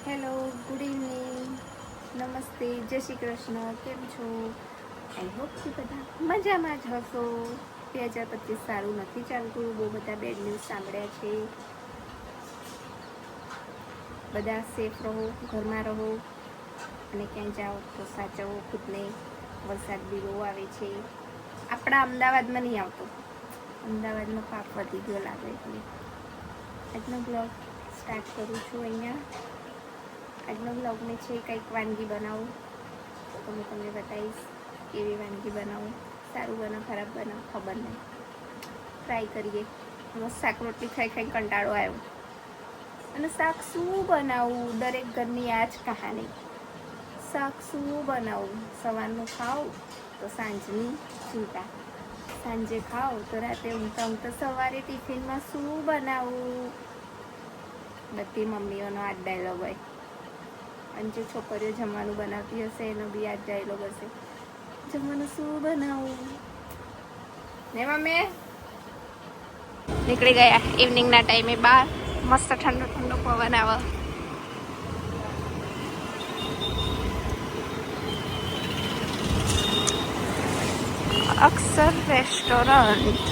Hello, good evening, નમસ્તે, જય શ્રી કૃષ્ણ. કેમ છો? આઈ હોપ કે બધા મજામાં જ હશો. 2025 સારું નથી ચાલતું, બહુ બધા બેડ ન્યૂઝ સાંભળ્યા છે. બધા સેફ રહો, ઘરમાં રહો અને ક્યાંય જાઓ તો સાચવો ખુદને. વરસાદ બી બહુ આવે છે. આપણા અમદાવાદમાં નહીં આવતો, અમદાવાદમાં પાપ વધી ગયો લાગે. એટલે આજનો બ્લોગ સ્ટાર્ટ કરું છું અહીંયા. આજનો બ્લોગને છે કંઈક વાનગી બનાવું તો હું તમને બતાવીશ કેવી વાનગી બનાવું. સારું બને ખરાબ બને ખબર નહીં, ટ્રાય કરીએ. શાક રોટલી ખાઈ ખાઈ કંટાળો આવ્યો અને શાક શું બનાવું? દરેક ઘરની આ જ કહાની. શાક શું બનાવું? સવારનું ખાઓ તો સાંજની ચિંતા, સાંજે ખાઓ તો રાતે ઊંઘતા ઊંઘતા સવારે ટિફિનમાં શું બનાવું? બધી મમ્મીઓનો આ ડાયલોગ હોય. અને જે છોકરીઓ જમવાનું બનાવતી હશે એનો બી આ ડાયલોગ હશે, જમવાનું શું બનાવું ને મમ્મી. નીકળી ગયા ઇવનિંગના ટાઈમે બહાર. મસ્ત ઠંડો ઠંડો પવન આવે. અક્ષર રેસ્ટોરન્ટ.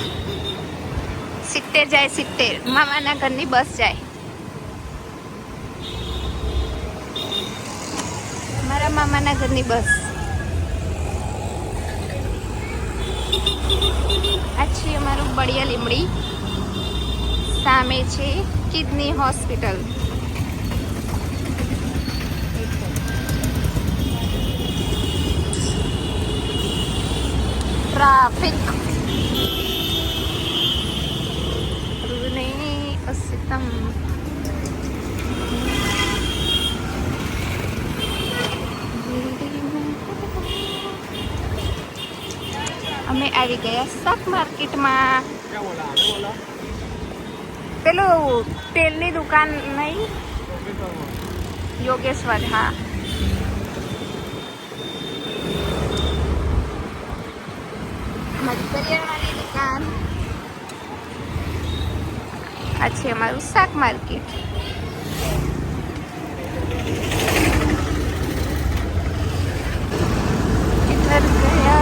70 જાય 70, મામાના ઘરની બસ જાય. મારા મામાના ઘરની બસ. આ છે અમારું બળિયા લીમડી. સામે છે કિડની હોસ્પિટલ. ટ્રાફિક અસિતમ. અમે આવી ગયા શાક માર્કેટમાં. પેલું તેલની દુકાન નહીં, યોગેશ્વર. હા, કરિયાણાની દુકાન. આ છે અમારું શાક માર્કેટ. ઇધર ગયા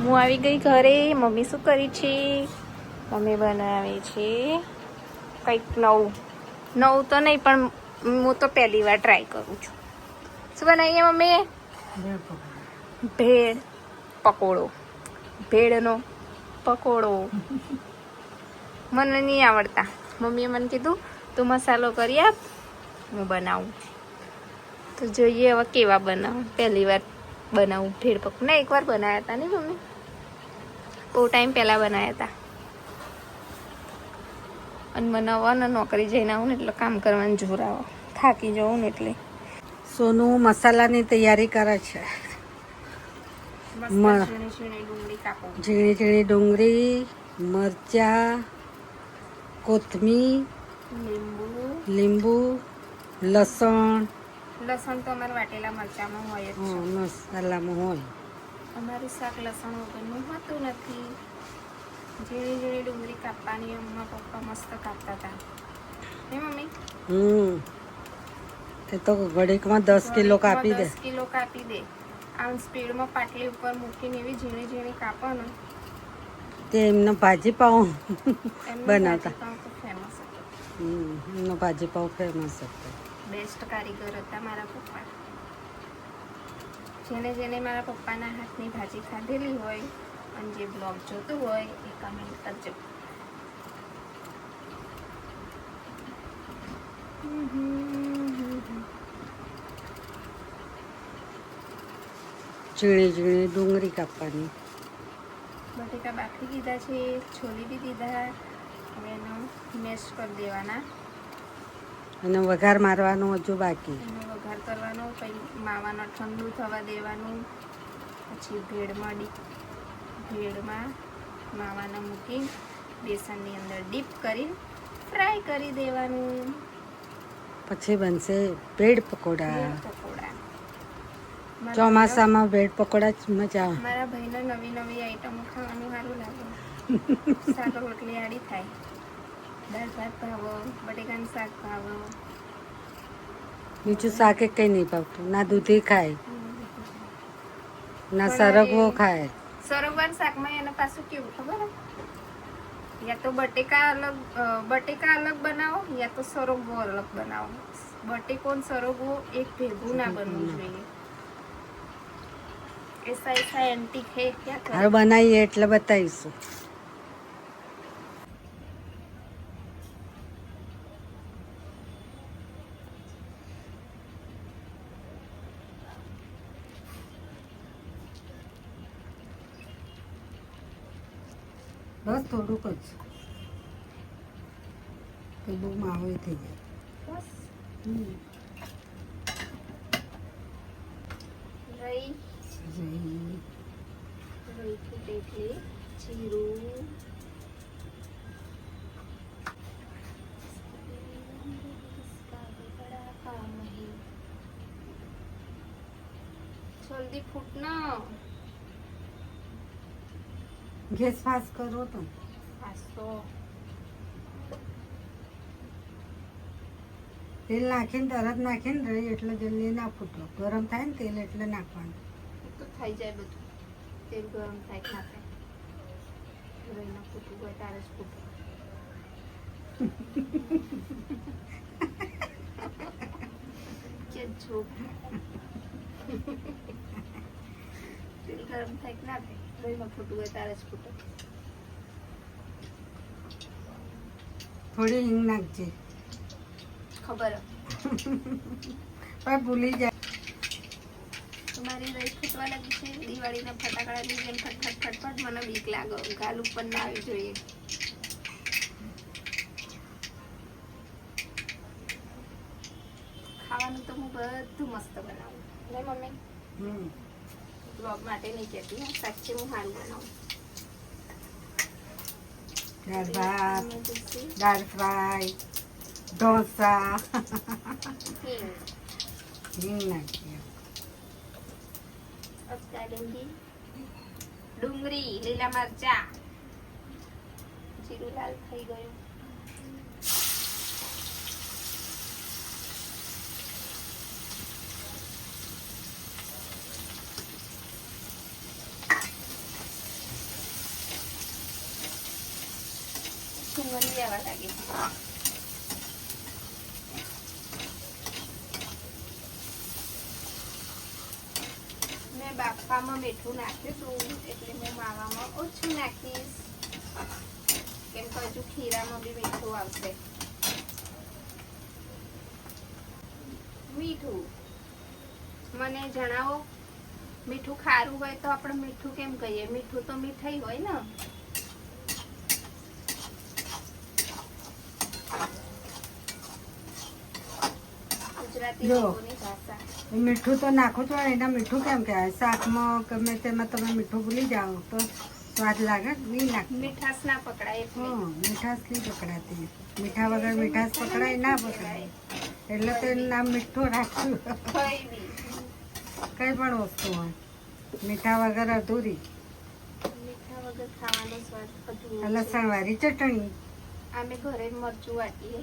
હું આવી ગઈ ઘરે. મમ્મી શું કરી છે? મમ્મી બનાવે છે કંઈક નવું. નવું તો નહીં પણ હું તો પહેલી વાર ટ્રાય કરું છું. શું બનાવીએ મમ્મી? ભેળ પકોડો. ભેળનો પકોડો મને નહીં આવડતા. મમ્મીએ મને કીધું તું મસાલો કરી આપ, હું બનાવું. તો જોઈએ હવે કેવા બનાવું. પહેલી વાર બનાવું ભેળ પકોડા. ને એકવાર બનાવ્યા હતા નહીં મમ્મી? બહુ ટાઈમ પહેલાં બનાવ્યા હતા. અને મને હવે નોકરી જઈને આવું ને એટલે કામ કરવાનું જોર આવે, થાકી જવું ને એટલે. સોનું મસાલાની તૈયારી કરે છે. ઝીણી ડુંગળી કાપો. ઝીણી ઝીણી ડુંગળી, મરચાં, કોથમીર, લીંબુ, લસણ. લસણ તો અમારે વાટેલા મરચામાં હોય જ છે. મસાલામાં હોય. અમારું શાક લસણ વગરનું હોતું નથી. ઝીણી ઝીણી ડુંગળી કાપવાની. અમ્મા પપ્પા મસ્ત કાપતા હતા હે મમ્મી? એ તો ઘડીકમાં 10 કિલો કાપી દે. 10 કિલો કાપી દે. આમ સ્પીડમાં પાટલી ઉપર મૂકીને એવી ઝીણી ઝીણી કાપો ને. તે એમનો ભાજી પાઉં બનાવતા. ફેમસ હતો. એમનો ભાજી પાઉં ફેમસ હતો. બેસ્ટ કારીગર હતા મારા પપ્પા. જેને જેને મારા પપ્પાના હાથની ભાજી ખાધેલી હોય અને જે બ્લોગ જોતું હોય એ કમેન્ટ કરજો. ઝીણી ઝીણી ડુંગળી કાપવાની. બટેકા બાફી દીધા છે, છોલી બી દીધા. હવે એનો મેશ કરી દેવાના. અને વઘાર મારવાનો હજુ બાકી. એનો વઘાર કરવાનો, પછી માવાનો ઠંડુ થવા દેવાનું. પછી ભેળમાં માવાના મૂકી બેસનની અંદર ડીપ કરીને ફ્રાય કરી દેવાનું. પછી બનશે બ્રેડ પકોડા. બ્રેડ પકોડા. ચોમાસામાં બ્રેડ પકોડા જ મજા આવે. મારા ભાઈને નવી નવી આઈટમો ખાવાનું સારું લાગે. શાક રોટલી આડી થાય. દાળ ભાત ભાવો, બટેકાનું શાક ભાવો. બીજું શાક કંઈ નહીં ભાવતું. ના દૂધી ખાય, ના સરગવો ખાય. સરગવાનું શાકમાં એને પાછું કેવું ખબર હે? યા તો બટેકા અલગ બનાવો, યા તો સરગવો અલગ બનાવો. બટેકો ને સરગવો એક ભેગું ના બનવું જોઈએ. એસા એન્ટિક હે ક્યાં કરે? હવે બનાવીએ એટલે બતાવીશું. બસ થોડુંક જ, તો બહુ માવો થઈ જાય. બસ હમ. રહી જઈ. રહીથી જીરું, જલ્દી ફૂટ ના. ગેસ ફાસ્ટ કરો તો. પાસો તેલ નાખીને તરત નાખીને રહી એટલે જલ્દી ના ફૂટો. ગરમ થાય ને તેલ એટલે નાખવાનું. તો થઈ જાય બધું. તેલ ગરમ થાય કે ના થાય. રહીને ફૂટવું હોય ત્યારે જ ફૂટવું. કે જોક. તેલ ગરમ થાય કે ના થાય. રહીને ફૂટવું હોય ત્યારે જ ફૂટે. થોડી હિંગ નાખજે. ખબર પણ ભૂલી જાય. તમારી રહી ફૂટવા લાગી છે. દિવાળીના ફટાકડાની જેમ ફટફટ ફટફટ મને બીક લાગે. ગાલ ઉપર ના આવી જોઈએ. ખાવાનું તો હું બધું મસ્ત બનાવું. ને મમ્મી બ્લોગ માટે નહીં કહેતી. સાચે હું સારું બનાવું. દાળ ભાત, દાળ ફ્રાય, ઢોસા. હિંગ, હિંગ નાખીએ. અસકાડંગી, ડુંગળી, લીલા મરચા. જીરું લાલ થઈ ગયું. સુગંધ આવવા લાગી. મેં બાફામાં મીઠું નાખ્યું હતું એટલે હું માવામાં ઓછું નાખીશ. કેમ કે હજુ ખીરામાં બી મીઠું આવશે. મીઠું મને જણાવો. મીઠું ખારું હોય તો આપણે મીઠું કેમ કહીએ? મીઠું તો મીઠાઈ હોય ને. ગુજરાતી જો. લોકોની ભાષા. મીઠું તો નાખો છો એના મીઠું કેમ કહેવાય? શાકમાં ગમે તેમાં તમે મીઠું ભૂલી જાઓ તો સ્વાદ લાગે. નહીં નાખો. મીઠાશ ના પકડાય એટલે. હા, મીઠાશ નહીં પકડાતી. મીઠા વગર મીઠાશ પકડાય ના પકડાય. એટલે તો એનું નામ મીઠું રાખ્યું. કઈ બી કઈ પણ વસ્તુ હોય મીઠા વગર અધૂરી. મીઠા વગર ખાવાનો સ્વાદ અધૂરો છે. લસણવાળી ચટણી, અમે ઘરે મરચું વાટીએ.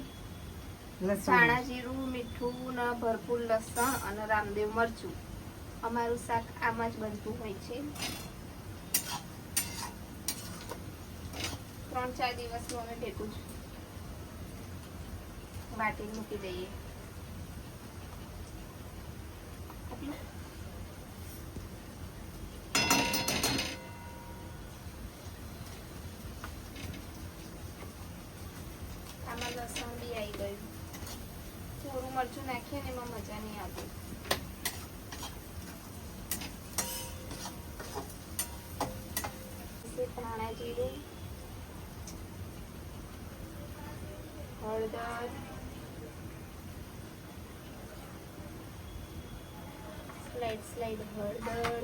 લસણ ધાણા જીરું, મીઠું ને ભરપૂર લસણ અને રામદેવ મરચું. અમારું શાક આમાં જ બનતું હોય છે. 3-4 દિવસનું અમે ભેગું જ વાટી મૂકી દઈએ. આટલું. આમાં લસણ બી આવી ગયું. થોડું મરચું નાખીએ ને એમાં મજા નહીં આવતી. ધાણા જીરું, હળદર, સ્લાઈડ હળદર,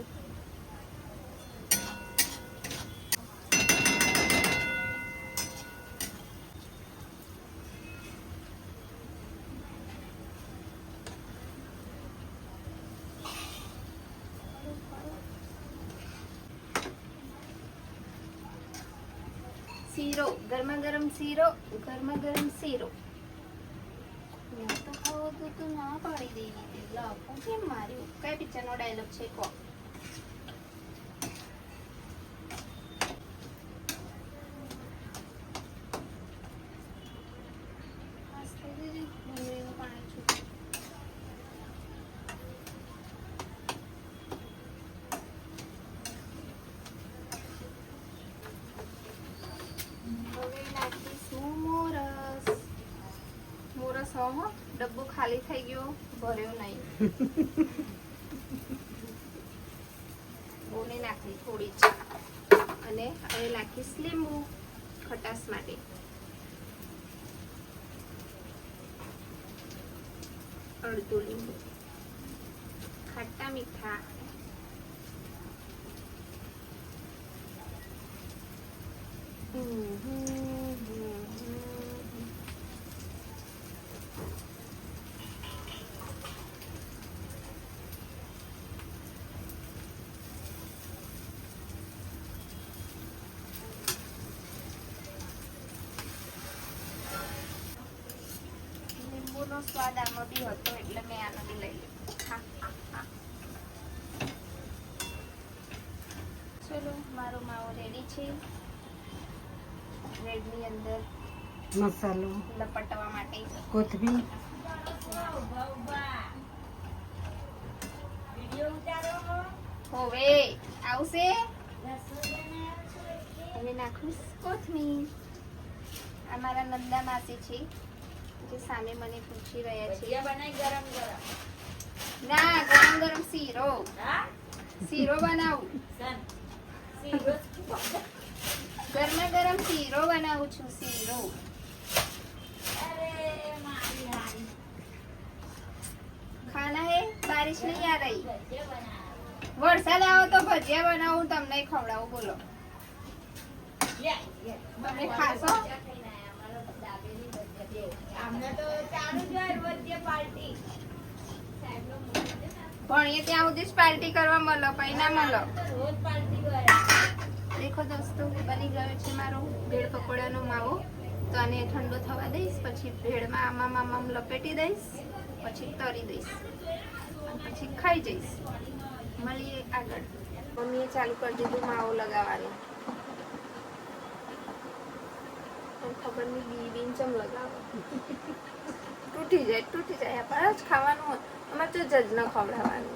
શીરો, ગરમા ગરમ શીરો, ગરમા ગરમ શીરો. મેં તો ખાવું હતું તું ના પાડી દેવી હતી. લાફો કેમ માર્યો? કઈ પિક્ચરનો ડાયલોગ છે કહો? ડુંગળીનું પાણી છૂટું. હવે નાખીશું મોરસ. મોરસ હો ડબ્બો ખાલી થઈ ગયો, ભર્યો નહીં. બોને નાખી થોડી જ. અને હવે નાખીશ લીંબુ ખટાશ માટે. અડધું લીંબુ. ખટ્ટા મીઠા. લીંબુનો સ્વાદ આમાં બી હતો એટલે મેં આનો બી લઈ લીધો. ચલો મારો માવો રેડી છે. બ્રેડની અંદર મસાલો, લપટવા માટે કોથમીર. હવે આવશે. હવે નાખું કોથમીર. આ મારા નંદા માસી છે જે સામે મને પૂછી રહ્યા છે. ના, ગરમ ગરમ શીરો. શીરો બનાવું. ગરમા ગરમ શીરો બનાવું છું. શીરો. ખાના હે, બારિશ નહીં આ રહી. વરસાદ આવો તો ભજીયા બનાવું, તમને ખવડાવું. બોલો તમે ખાશો? ભણીએ ત્યાં સુધી જ પાર્ટી કરવા મળો, પછી ના મળો. દેખો દોસ્તો, બની ગયો છે મારો ભેળ પકોડાનો માવો. તો આને ઠંડો થવા દઈશ, પછી ભેળમાં આમ લપેટી દઈશ, પછી તળી દઈશ, પછી ખાઈ જઈશ. મળીએ આગળ. મમ્મીએ ચાલુ કરી દીધું માવો લગાવવાનું. ખબર નહીં બીન ચમ લગાવો. તૂટી જાય. આપણે જ ખાવાનું હોય. અમારે તો જજ ન ખવડાવવાનું.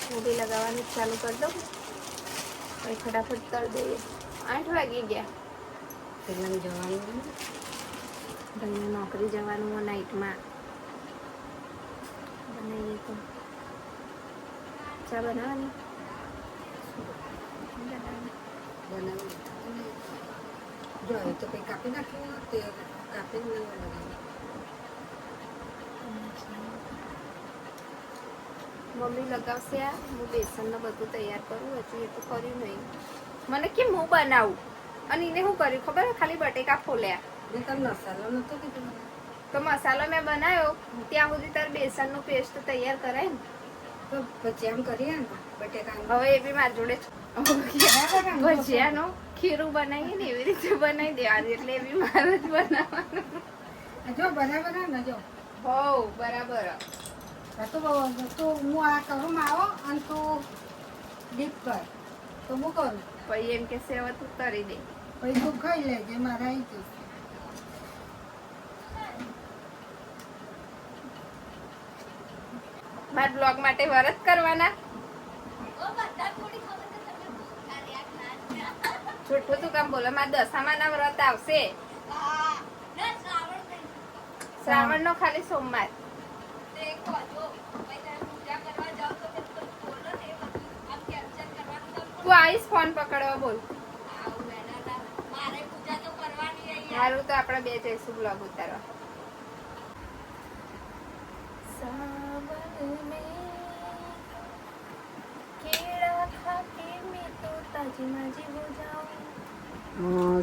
હું બી લગાવવાનું ચાલુ કરી દઉં. પછી ફટાફટ તળી દઈએ. 8 વાગી ગયા. પેલા જવાનું ભાઈને નોકરી જવાનું હોય નાઇટમાં. બનાવીએ તો ચા બનાવવાની. બનાવી જો એ તો કંઈ કાપી નાખ્યું તે કાપી નહીં બનાવી. મમ્મી લગાવશે. આ હું બેસનને બધું તૈયાર કરું. હજુ એ તો કર્યું નહીં. મને કેમ હું બનાવું? અને એને શું કર્યું ખબર? ખાલી બટેકા ફોલ્યા. મેં તમને મસાલો નહોતો કીધું. તો મસાલો મેં બનાવ્યો ત્યાં સુધી તાર બેસનનું પેસ્ટ તૈયાર કરાય ને. તો ભજીયા કરીએ ને બટેકાનું. હવે એ બી મારી જોડે ભજીયાનું ખીરું બનાવીએ ને એવી રીતે બનાવી દેવાનું. એટલે એ બી મારે જ બનાવવાનું. જો બરાબર ને જો હો બરાબર. તો હું આ કરું માવો અને તું ડીપ કર તો હું કરું. પછી એમ કે સેવા તું તરી દે. પછી તું ખાઈ લેજે. મારે આવી જશે. મારા બ્લોગ માટે વરત કરવાના. છોટું તું કામ બોલો. મારા દશામાના વ્રત આવશે. શ્રાવણ નો ખાલી સોમવાર. તું આવીશ ફોન પકડવા. બોલ. સારું તો આપણે બે જઈશું બ્લોગ ઉતારવા.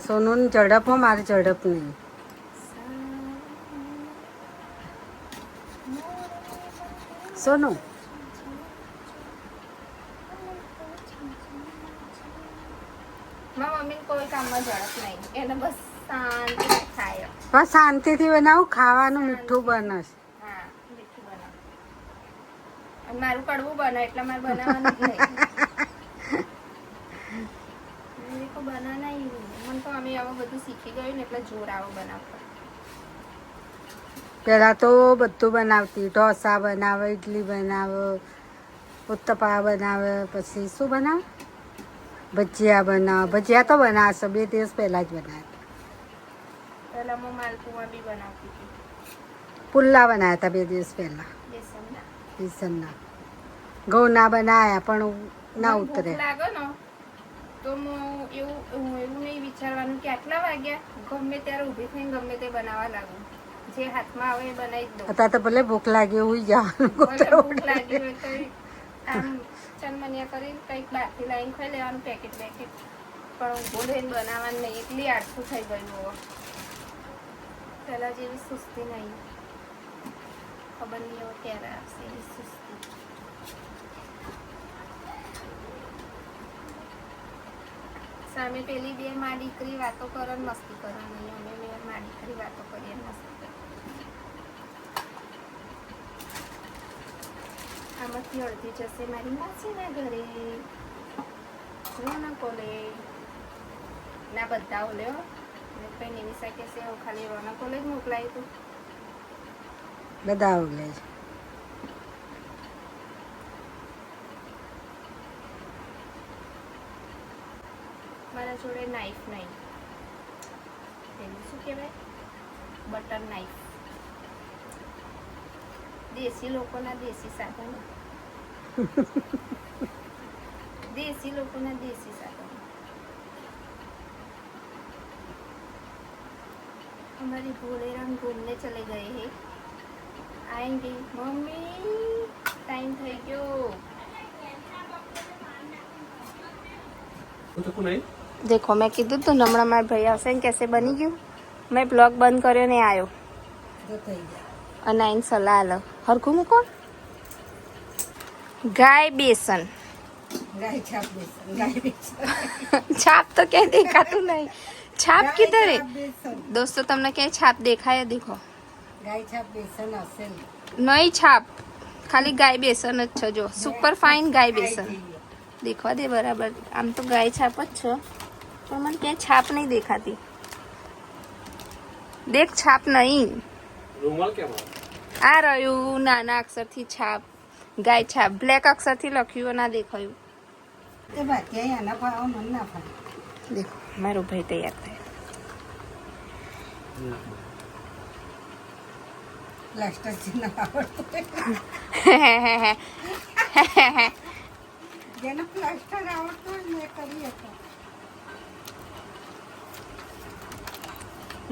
સોનું ઝડપ હો, મારે ઝડપ નહીં. સોનું મારા મમ્મીને કોઈ કામમાં ઝડપ નહીં, એને બસ શાંતિ થાય. બસ શાંતિથી બનાવું, ખાવાનું મીઠું બને. હા, મીઠું બનાવ. અને મારું કડવું બને એટલે મારે બનાવવાનું જ નહીં. મેરે બનાના ही नहीं. મને તો અમે આવું બધું શીખી ગયું ને એટલે જોર આવો બનાવતા. પહેલાં તો બધું બનાવતી, ઢોસા બનાવે, ઇડલી બનાવે, ઉત્તપા બનાવે, પછી શું બનાવે, ભજીયા બનાવે. ભજીયા તો બનાવશે, 2 દિવસ પહેલાં જ બનાવ્યા. પહેલા હું માલપુઆ બી બનાવતી હતી, પુલ્લા બનાવ્યા હતા 2 દિવસ પહેલાં, બેસનના. બેસનના. ઘઉંના બનાવ્યા પણ ના મને ઉતરે. ભૂખ લાગે ને તો હું એવું નહીં વિચારવાનું કે આટલા વાગ્યા, ગમે ત્યારે ઊભી થઈને ગમે તે બનાવવા લાગુ. જે હાથમાં આવે એ બનાવી જ દઉં. અત્યારે તો ભલે ભૂખ લાગી હોય જવાનું, ભલે ભૂખ લાગી હોય તો આમ ચનમનિયા કરીને કંઈક બહારથી લાવીને ખાઈ લેવાનું, પેકેટ પણ ઊભો થઈને બનાવવાનું નહીં. એટલી આળસું થઈ ગયું હવે. પહેલાં જેવી સુસ્તી નહીં, ખબર નહીં હવે ક્યારે આવશે એવી સુસ્તી. સામે પેલી બે માં દીકરી વાતો કરે ને મસ્તી કરવાની, અમે બે માં દીકરી વાતો કરીએ ને મસ્તી કરીએ. આમાંથી અડધી જશે મારી માસીના ઘરે, રોનકો લે ના બધા ઓલ્યો કઈ નિમિષા કહેશે હું ખાલી રોનકો લે જ મોકલાયું હતું. બધા ઓલે છે. મારા જોડે નાઈફ નહીં, એનું શું કહેવાય, બટર નાઈફ. દેશી લોકોના દેશી સાધનો, દેશી લોકોના દેશી સાધનો. हमारी भोले राम घूमने चले गए हैं, आएंगे मम्मी, टाइम થઈ ગયો. देखो मैं કીધું તો હમણાં મારા ભાઈ આવશે ને कैसे બની ગયું. મેં બ્લોગ બંધ કર્યો ને આવ્યો અને આઈને સલાહ આલો હરખું મૂકો. ગાય બેસન, ગાય છાપ બેસન, ગાય બેસન. છાપ તો ક્યાંય દેખાતું નહીં. છાપ કિધર હે બેસન, दोस्तों, તમને ક્યાંય છાપ દેખાય? દેખો ગાય છાપ બેસન હશે ને. નહીં છાપ, ખાલી ગાય બેસન જ છે. જો સુપર ફાઇન ગાય બેસન દેખવા દે બરાબર. આમ તો ગાય છાપ જ છે પણ મને ક્યાંય છાપ નહીં દેખાતી. દેખ છાપ નહીં. રૂમાલ કેમ આ રહ્યું નાના અક્ષરથી છાપ, ગાય છાપ. બ્લેક અક્ષરથી લખ્યું ના દેખાયું. એ બાકી આના ભાવ મને ના ફાવે. દેખો મારો ભાઈ તૈયાર થાય. પ્લાસ્ટર ચિહ્ન આવડતું જેને પ્લાસ્ટર આવડતું હોય ને કરી શકો.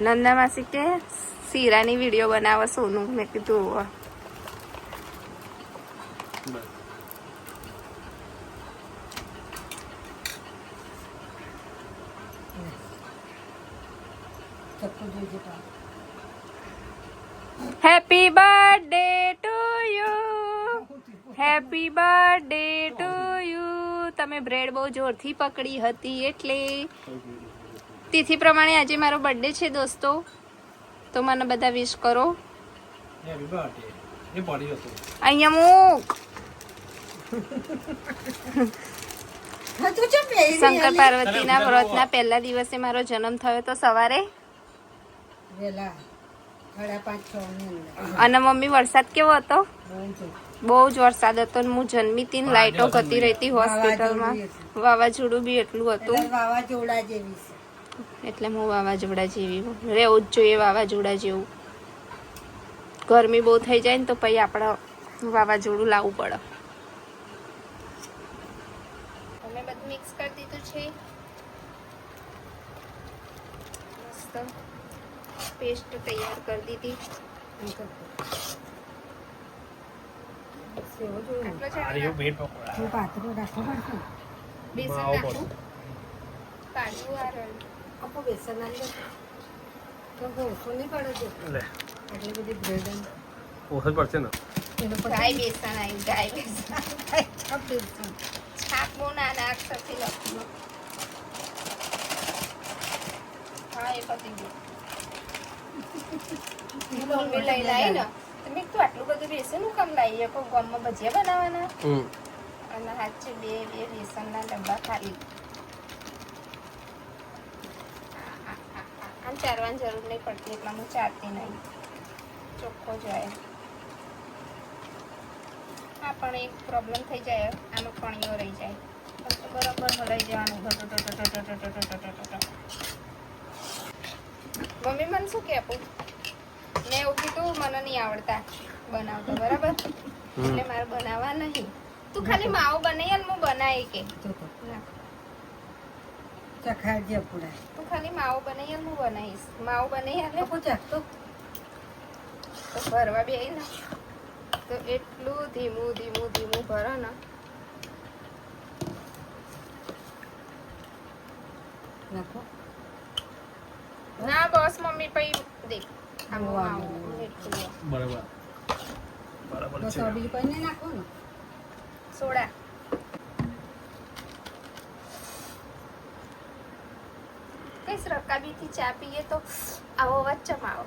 નંદા માસી કે શીરાની વિડીયો બનાવે સોનું. મેં કીધું ચપ્પુ જોઈજે તો. Happy birthday to you, happy birthday to you. તમે બ્રેડ બહુ જોરથી પકડી હતી એટલે. તિથિ પ્રમાણે આજે મારો બર્થડે છે દોસ્તો, તો મને બધા વિશ કરો. અહીંયા મૂક. શંકર પાર્વતીના વ્રતના પહેલા દિવસે મારો જન્મ થયો તો સવારે, વેલા 5:30-6 ની અંદર. અને મમ્મી વરસાદ કેવો હતો? બહુ જ. બહુ જ વરસાદ હતો ને હું જન્મી હતી ને લાઈટો ગતી રહેતી હોસ્પિટલમાં. વાવાઝોડું બી એટલું હતું વાવાઝોડા જેવી છે. એટલે હું વાવાઝોડા જેવી રહેવું જ જોઈએ. વાવાઝોડા જેવું ગરમી બહુ થઈ જાય ને તો પછી આપણે વાવાઝોડું લાવવું પડે. અમે બધું મિક્સ કરી દીધું છે મસ્ત. પેસ્ટ તૈયાર કરી દીધી. સેવો જોઈએ. આટલો છે ને? હું પાતળું રાખવું પડશે. બેસન નાખું, કાજુ આ રહ્યું. આપો બેસન નાખી દો. તો ઓછું નહીં પડે છે. લે આટલી બધી બ્રેડ ઓછો પડશે ને. ગાય બેસન આવી ગાય બેસન છાપ બહુ નાના અક્ષરથી લખ્યું હા એ પતી ગયું મમ્મી લઈને આવી ને તમે તું આટલું બધું બેસન હું કામ લાવી કોઈ ગામમાં ભજીયા બનાવવાના અને સાચે બે બેસનના ડબ્બા ખાલી આમ ચારવાની જરૂર નહીં પડતી એટલે હું ચારતી નહીં ચોખ્ખો જાય આ પણ એક પ્રોબ્લેમ થઈ જાય આમાં કણીઓ રહી જાય તો બરાબર હલાઈ જવાનું મમ્મી મને શું કહેવું મેં એવું કીધું મને નહીં આવડતા બનાવતા બરાબર એટલે મારે બનાવવા નહીં તું ખાલી માવો બનાવી અને હું બનાવી કે ચખાડજે પૂરા તું ખાલી માવો બનાવી અને હું બનાવીશ માવો બનાવી એટલે પૂછા તો ભરવા બે ને તો એટલું ધીમું ભરો ને નાખો ના બસ મમ્મી પછી દેખ આમાં માવો એટલું બરાબર બરાબર બસ છે હવે બીજું કોઈ નહીં નાખો ને સોડા કઈશ રકાબીથી ચા પીએ તો આવો અવાજ ચમાવો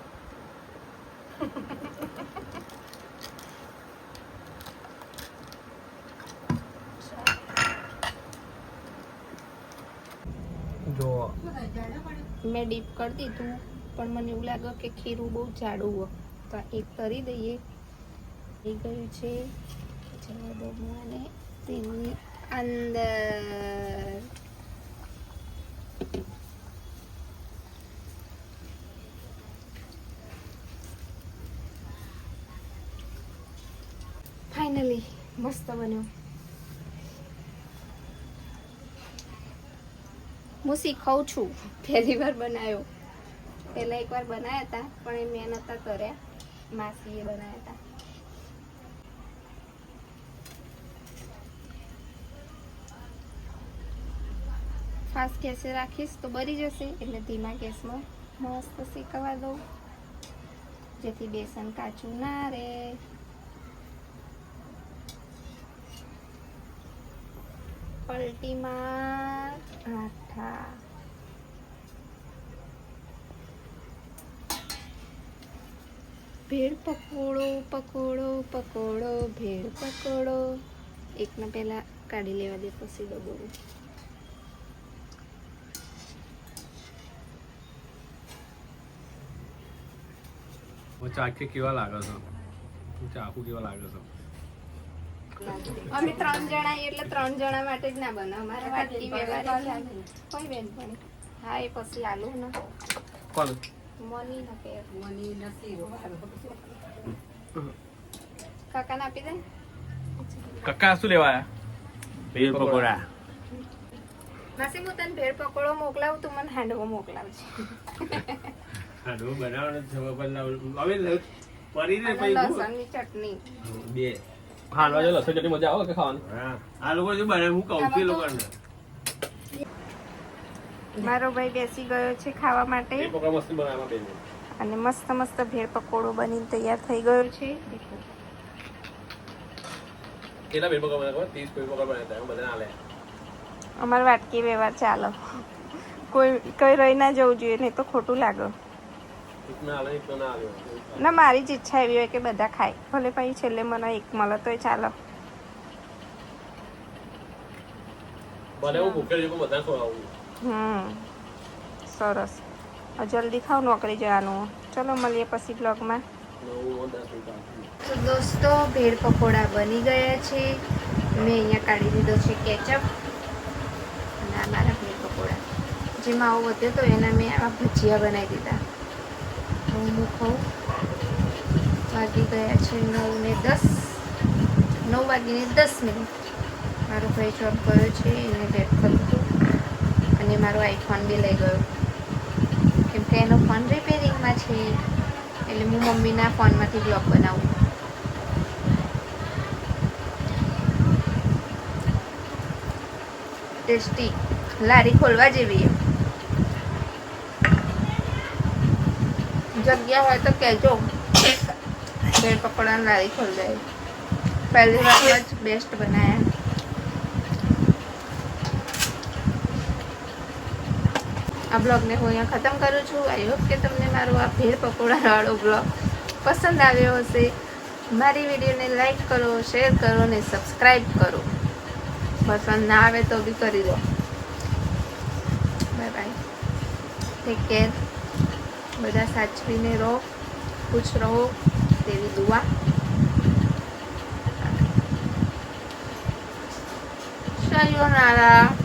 જો મેં ડીપ કરી દીધું પણ મને એવું લાગે કે ખીરું બહુ જાડું હોય તો એક કરી દઈએ થઈ ગયું છે જવા દો મને તેની અંદર ફાઇનલી મસ્ત બન્યો હું શીખવું છું પહેલી વાર બનાવ્યો પહેલા એકવાર બનાવ્યા હતા પણ એ મેં નહોતા કર્યા માસીએ બનાવ્યા હતા ફાસ્ટ ગેસે રાખીશ તો બળી જશે એટલે ધીમા ગેસમાં મસ્ત શેકવા દઉં જેથી બેસન કાચું ના રહે પલટીમાં આઠા ભેળ પકોડો ભેળ પકોડો એકને પહેલા કાઢી લેવા દે પછી ડબોળું ચાખે કેવા લાગે છે ચાકુ કેવા લાગે છે અમે 3 જણા એટલે 3 જણા માટે જ ના બને અમારે વાટકી વ્યવહાર કોઈ બેન પણ હા એ પછી આલુ ને કોણ મની ન કે મની નથી કાકાને આપી દે કાકા શું લેવા આયા ભેળ પકોડા માસી હું તને ભેળ પકોડો મોકલાવું તું મને હાંડવો મોકલાવજે હાડો બનાવવાનો છે હવે પરીને પછી લસણની ચટણી બે ખાવા જો લસણ ચટણી મજા આવે કે ખાવાની હા આ લોકો જો બનાવે હું કહું છું એ લોકોને મારો ભાઈ બેસી ગયો છે ખાવા માટે એ પકોડા મસ્ત બનાવવા બેન અને મસ્ત મસ્ત ભેળ પકોડો બનીને તૈયાર થઈ ગયો છે કેટલા ભેળ પકોડા બનાવ્યા 30 ભેળ પકોડા બનાવ્યા બધા આલે અમાર વાટકી વ્યવહાર ચાલો કોઈ રહી ના જવું જોઈએ નહીં તો ખોટું લાગે ઇતના આલે ઇતના ના આલે ના મારી જ ઈચ્છા એવી હોય કે બધા ખાય ભલે પછી છેલ્લે મને એક મળે તોય ચાલો ભલે હું ભૂખે છું બધા ખવડાવું સરસ જલ્દી ખાવ નોકરી જવાનું ચલો મળીએ પછી બ્લોગમાં તો દોસ્તો ભેળ પકોડા બની ગયા છે મેં અહીંયા કાઢી દીધો છે કેચઅપ અને આ મારા ભેળ પકોડા જે માવો વધ્યો હતો એના મેં આવા ભજીયા બનાવી દીધા હું ખાઉં વાગી ગયા છે 9 વાગીને 10 મિનિટ મારો ભાઈ જોબ ગયો છે એને લેટ થતું હતું અને મારો આઈફોન બી લઈ ગયો કેમ કે એનો ફોન રિપેરિંગમાં છે એટલે હું મમ્મીના ફોનમાંથી બ્લોગ બનાવું ટેસ્ટી લારી ખોલવા જેવી જગ્યા હોય તો કહેજો ભેળ પકોડાની લારી ખોલ જાય પહેલી વારમાં જ બેસ્ટ બનાયા. આ બ્લોગને હું અહીંયા ખતમ કરું છું. આઈ હોપ કે તમને મારો આ ભેળ પકોડાવાળો બ્લોગ પસંદ આવ્યો હશે. મારી વિડીયોને લાઈક કરો, શેર કરો અને સબસ્ક્રાઈબ કરો. પસંદ ના આવે તો બી કરી દો. Bye bye, take care. બધા સાચવીને રહો, ખુશ રહો તેવી દુઆ. sayonara.